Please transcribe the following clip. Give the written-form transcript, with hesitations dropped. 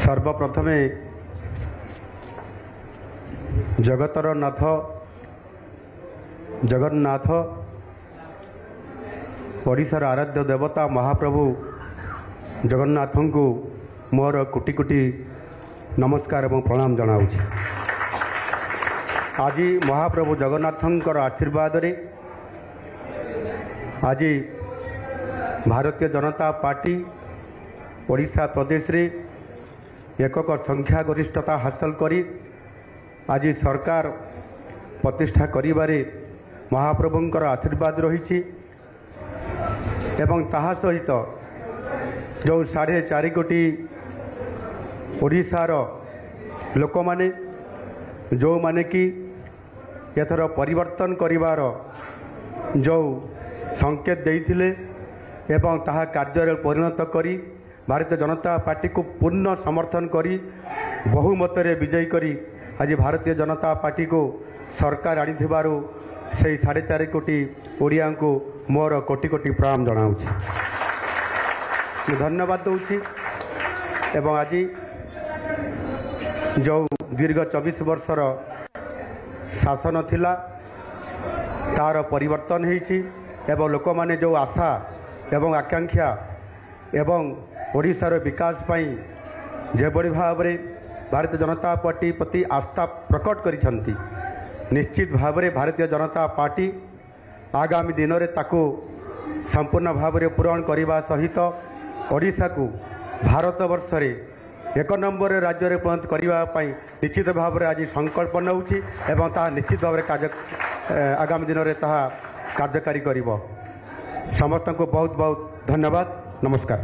सर्वप्रथमे जगतर नाथ जगन्नाथ ओडिशार आराध्य देवता महाप्रभु जगन्नाथ को मोर कोटि कोटि नमस्कार एवं प्रणाम जनाऊँगी। आज महाप्रभु जगन्नाथंकर आशीर्वाद रे आज भारतीय जनता पार्टी ओडिशा प्रदेश रे एकक संख्या गरिष्ठता हासिल करी आज सरकार प्रतिष्ठा करिबारे महाप्रभुंकर आशीर्वाद रही एवं ताहा सहित जो 4.5 कोटी ओडिशार लोक माने जो माने कि एथर परिवर्तन करिवार जो संकेत देइथिले एवं ताहा कार्य परिणत करी भारतीय जनता पार्टी को पूर्ण समर्थन करी बहुमत रे विजयी करी आज भारतीय जनता पार्टी को सरकार आनिथिबारु से 4.5 कोटी ओडिया को मोर कोटि कोटि प्रणाम जनाऊँगी, धन्यवाद दूची। एवं आज जो दीर्घ 24 वर्षर शासन थिला तार परिवर्तन होईची एवं लोक माने जो आशा एवं आकांक्षा एवं ओडिशार विकास पाई जेबड़ी भाव में भारतीय जनता पार्टी प्रति आस्था प्रकट करिसंती निश्चित भाव में भारतीय जनता पार्टी आगामी दिन में ताकू संपूर्ण भाव में पूरण करने सहित ओडिशा को भारत वर्ष रे 1 नंबर राज्य में परिणत करने निश्चित भाव में आज संकल्प नौछि एवं ता निश्चित भाव में आगामी दिन में ता कार्यकारी करिवो। समस्त को बहुत बहुत धन्यवाद, नमस्कार।